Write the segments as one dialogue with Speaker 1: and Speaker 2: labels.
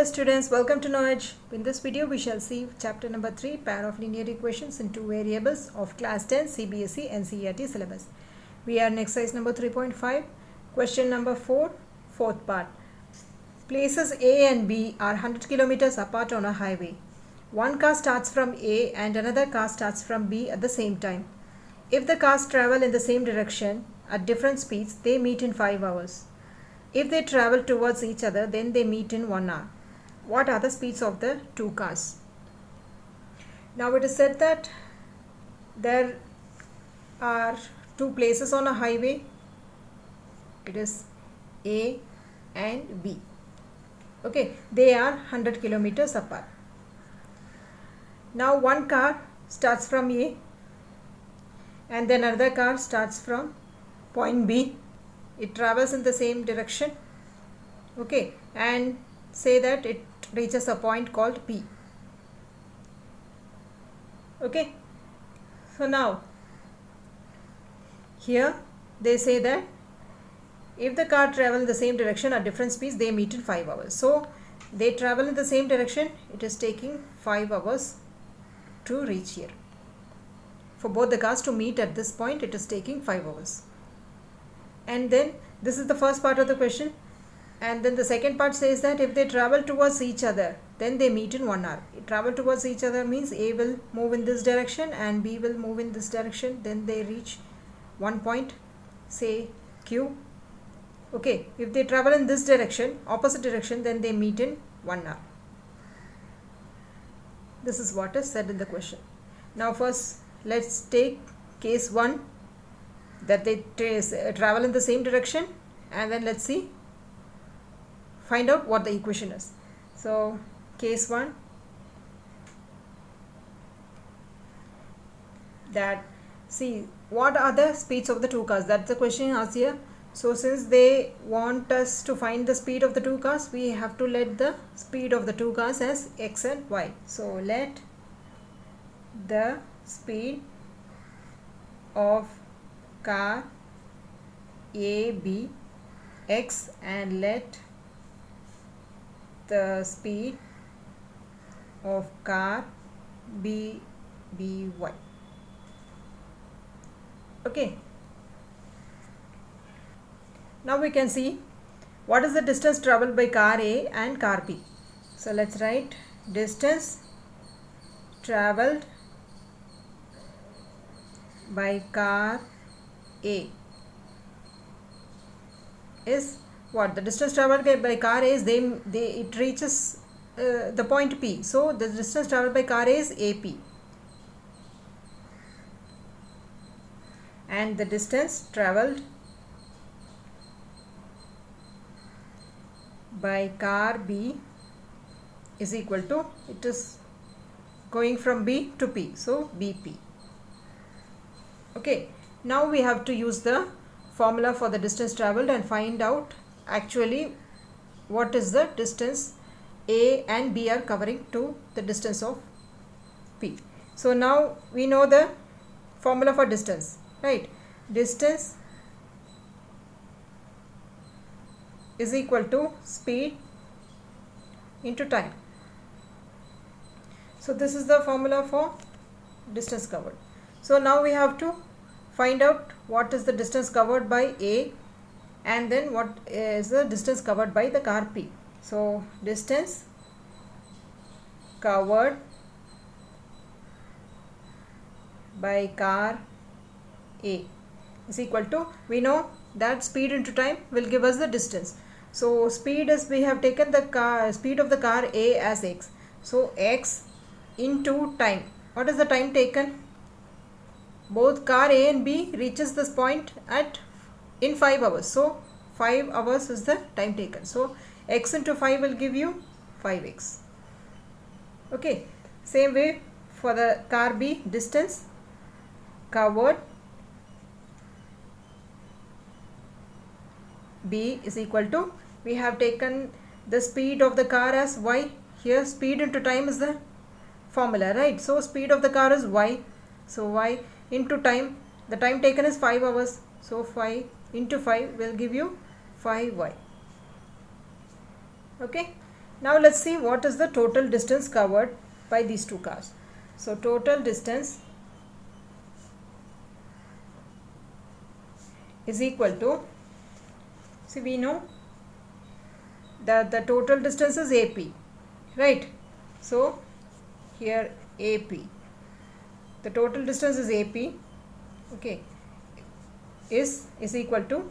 Speaker 1: Dear students, welcome to Knowledge. In this video, we shall see chapter number 3, pair of linear equations in two variables of class 10 CBSE NCERT syllabus. We are in exercise number 3.5, question number 4, fourth part. Places A and B are 100 kilometers apart on a highway. One car starts from A and another car starts from B at the same time. If the cars travel in the same direction at different speeds, they meet in 5 hours. If they travel towards each other, then they meet in 1 hour. What are the speeds of the two cars? Now it is said that there are two places on a highway. It is A and B. Okay, they are 100 kilometers apart. Now one car starts from A and then another car starts from point B. It travels in the same direction. Okay, and say that it reaches a point called P. Okay, so now here they say that if the car travel in the same direction at different speeds, they meet in 5 hours. So they travel in the same direction. It is taking 5 hours to reach here. For both the cars to meet at this point, it is taking 5 hours. And then this is the first part of the question. And then the second part says that if they travel towards each other, then they meet in 1 hour. Travel towards each other means A will move in this direction and B will move in this direction. Then they reach one point, say Q. Okay, if they travel in this direction, opposite direction, then they meet in 1 hour. This is what is said in the question. Now first, let's take case 1, that they travel in the same direction, and then let's see, find out what the equation is. So case 1, that see what are the speeds of the two cars. That's the question asked here. So since they want us to find the speed of the two cars, we have to let the speed of the two cars as x and y. So let the speed of car A be x and let the speed of car B be y. Okay. Now we can see what is the distance traveled by car A and car B. So let's write distance traveled by car A is what? The distance traveled by car A is it reaches the point P. So the distance traveled by car A is AP. And the distance traveled by car B is equal to, it is going from B to P, so BP. Okay, now we have to use the formula for the distance traveled and find out actually what is the distance A and B are covering to the distance of P. So now we know the formula for distance, right? Distance is equal to speed into time. So this is the formula for distance covered. So now we have to find out what is the distance covered by A and then what is the distance covered by the car P. So distance covered by car A is equal to, we know that speed into time will give us the distance. So speed is, we have taken the speed of the car A as x. So x into time. What is the time taken? Both car A and B reaches this point in 5 hours. So 5 hours is the time taken. So x into 5 will give you 5x. Okay. Same way for the car B, distance covered B is equal to, we have taken the speed of the car as y. Here speed into time is the formula, right? So speed of the car is y. So y into time, the time taken is 5 hours. So 5 into 5 will give you 5y. Okay. Now let's see what is the total distance covered by these two cars. So total distance is equal to, see, we know that the total distance is AP, right? So here AP, the total distance is AP, okay, is equal to,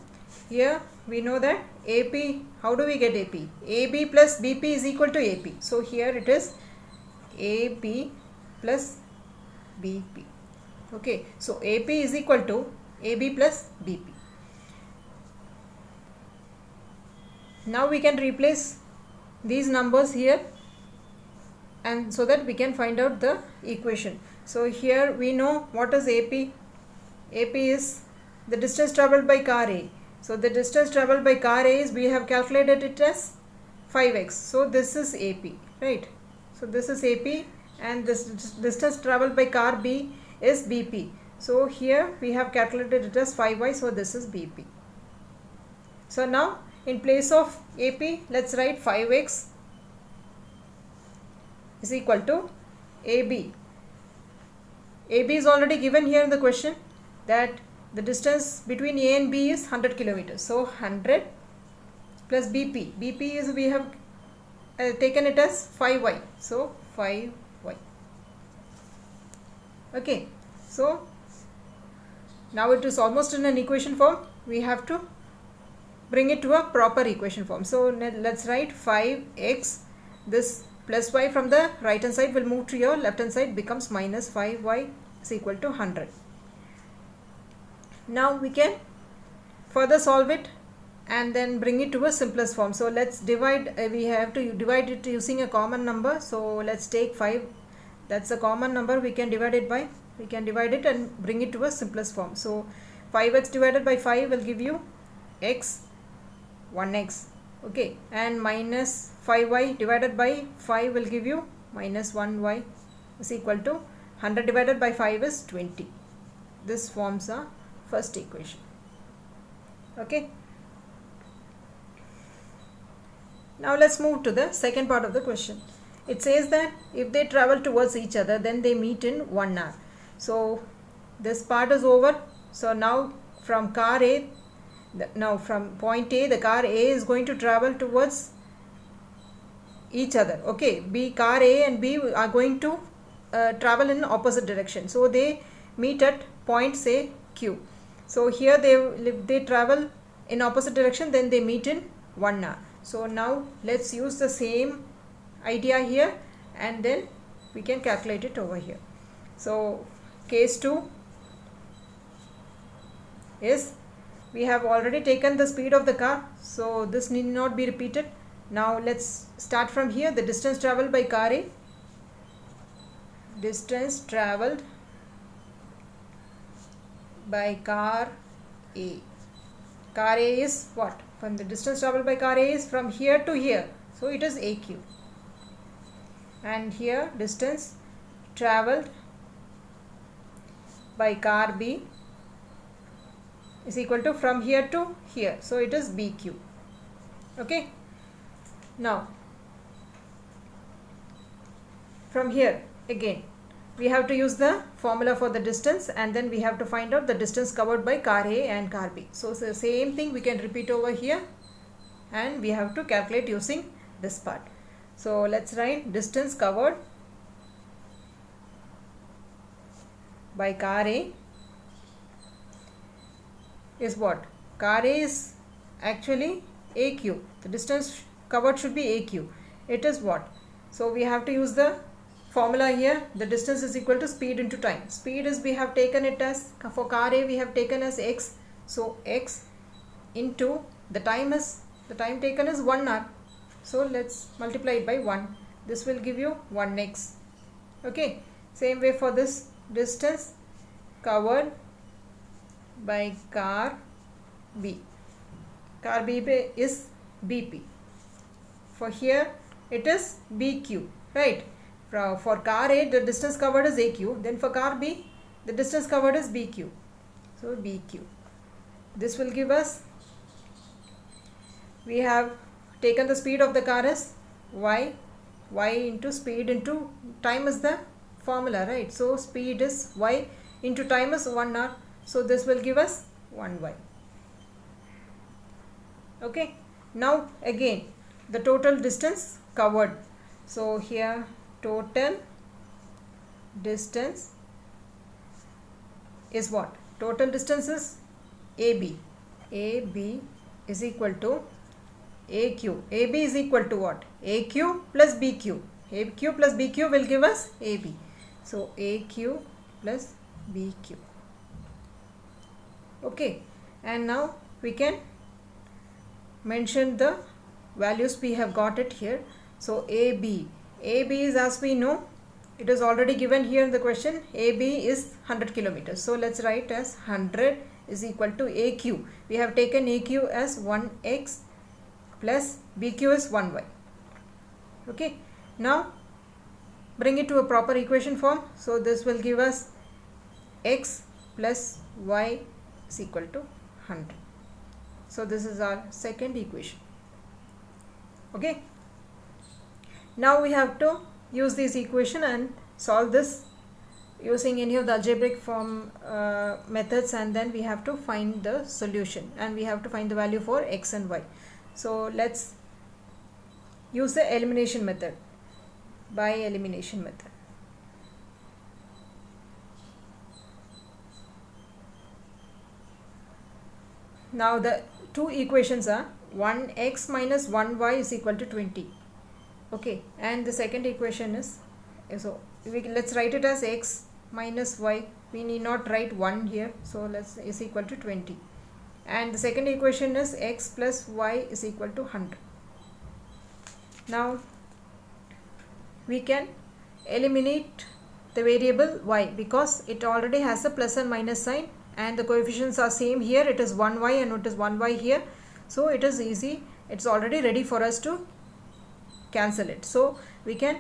Speaker 1: here we know that AP, how do we get AP? AB plus BP is equal to AP. So here it is AB plus BP. Okay, so AP is equal to AB plus BP. Now we can replace these numbers here, and so that we can find out the equation. So here we know what is AP. AP is the distance traveled by car A. So the distance traveled by car A is, we have calculated it as 5x. So this is AP, right? So this is AP, and this distance traveled by car B is BP. So here we have calculated it as 5y. So this is BP. So now in place of AP, let's write 5x is equal to AB. AB is already given here in the question, that the distance between A and B is 100 kilometers. So 100 plus BP. BP is, we have taken it as 5y. So 5y. Okay. So now it is almost in an equation form. We have to bring it to a proper equation form. So let's write 5x. This plus y from the right hand side will move to your left hand side, becomes minus 5y is equal to 100. Now we can further solve it and then bring it to a simplest form. So let's divide, we have to divide it using a common number. So let's take 5, that's a common number, we can divide it by, we can divide it and bring it to a simplest form. So 5x divided by 5 will give you x, 1x, okay, and minus 5y divided by 5 will give you minus 1y is equal to 100 divided by 5 is 20. This forms a first equation. Okay. Now let's move to the second part of the question. It says that if they travel towards each other, then they meet in 1 hour. So this part is over. So now from car A, now from point A, the car A is going to travel towards each other. Okay, car A and B are going to travel in opposite direction. So they meet at point, say, Q. So here they travel in opposite direction, then they meet in 1 hour. So now let's use the same idea here, and then we can calculate it over here. So case 2 is, we have already taken the speed of the car, so this need not be repeated. Now let's start from here. The distance traveled by car A, distance traveled by car A. Car A is what? From the distance traveled by car A is from here to here, so it is AQ. And here distance traveled by car B is equal to from here to here, so it is BQ. Okay. Now from here again we have to use the formula for the distance, and then we have to find out the distance covered by car A and car B. So the same thing we can repeat over here, and we have to calculate using this part. So let's write distance covered by car A is what? Car A is actually AQ. The distance covered should be AQ. It is what? So we have to use the formula here. The distance is equal to speed into time. Speed is, we have taken it as, for car A we have taken as x. So x into the time is, the time taken is 1 hour. So let's multiply it by 1. This will give you 1x. Okay. Same way for this distance covered by car B. Car B is BP. For here it is BQ, right? For car A the distance covered is AQ, then for car B the distance covered is BQ. So BQ. This will give us, we have taken the speed of the car as y into speed into time is the formula, right? So speed is y into time is 1 hour, so this will give us 1y. Okay, now again the total distance covered. So here total distance is what? Total distance is AB. AB is equal to AQ. AB is equal to what? AQ plus BQ. AQ plus BQ will give us AB. So AQ plus BQ. Okay, and now we can mention the values we have got it here. So AB is, as we know, it is already given here in the question. AB is 100 kilometers. So let's write as 100 is equal to AQ. We have taken AQ as 1x plus BQ is 1y. Okay, now bring it to a proper equation form. So this will give us x plus y is equal to 100. So this is our second equation. Okay, now we have to use this equation and solve this using any of the algebraic form methods, and then we have to find the solution, and we have to find the value for x and y. So let's use the elimination method, by elimination method. Now the two equations are 1x minus 1y is equal to 20. Okay, and the second equation is, so let's write it as x minus y. We need not write 1 here, so let's is equal to 20. And the second equation is x plus y is equal to 100. Now we can eliminate the variable y because it already has a plus and minus sign, and the coefficients are same here. It is 1y and it is 1y here, so it is easy. It's already ready for us to cancel it. So we can,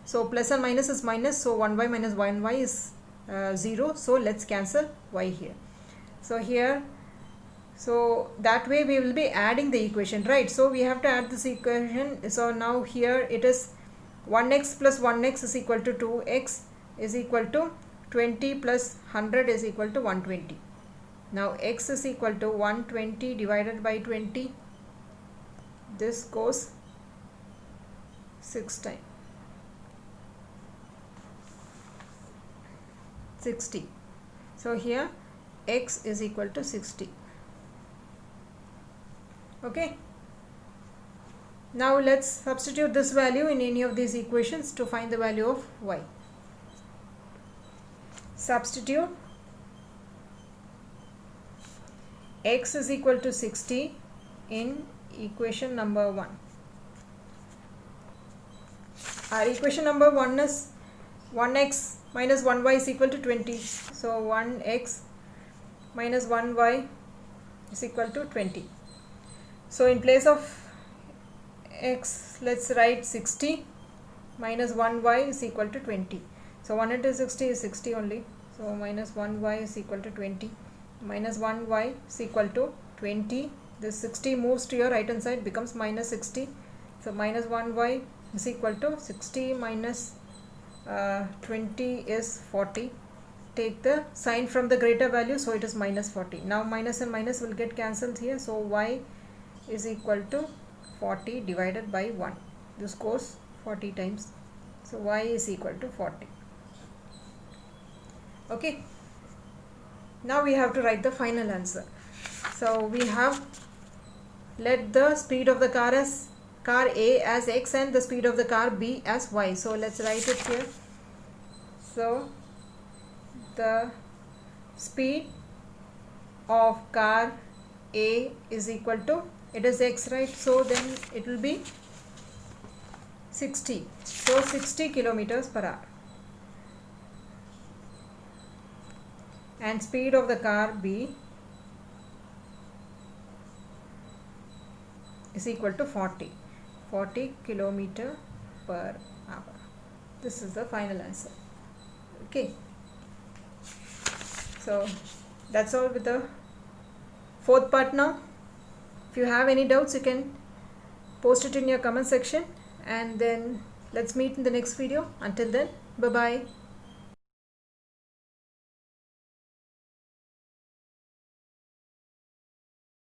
Speaker 1: so plus and minus is minus, so 1y minus 1y is 0. So let's cancel y here. So here, so that way we will be adding the equation, right? So we have to add this equation. So now here it is 1x plus 1x is equal to 2x is equal to 20 plus 100 is equal to 120. Now x is equal to 120 divided by 20. This goes 6 times 60. So here x is equal to 60. Okay, now let's substitute this value in any of these equations to find the value of y. Substitute x is equal to 60 in equation number 1. Our equation number 1 is 1x minus 1y is equal to 20. So 1x minus 1y is equal to 20. So in place of x, let's write 60 minus 1y is equal to 20. So 1 into 60 is 60 only. So minus 1y is equal to 20. Minus 1y is equal to 20. This 60 moves to your right hand side, becomes minus 60. So minus 1y is equal to 60 minus 20 is 40. Take the sign from the greater value, so it is minus 40. Now minus and minus will get cancelled here. So y is equal to 40 divided by 1. This goes 40 times. So y is equal to 40. Okay. Now we have to write the final answer. So we have let the speed of the car A as x and the speed of the car B as y. So let's write it here. So the speed of car A is equal to, it is x, right? So then it will be 60. So 60 kilometers per hour. And speed of the car B is equal to 40 kilometer per hour. This is the final answer. Okay, so that's all with the fourth part. Now if you have any doubts, you can post it in your comment section, and then let's meet in the next video. Until then, bye bye.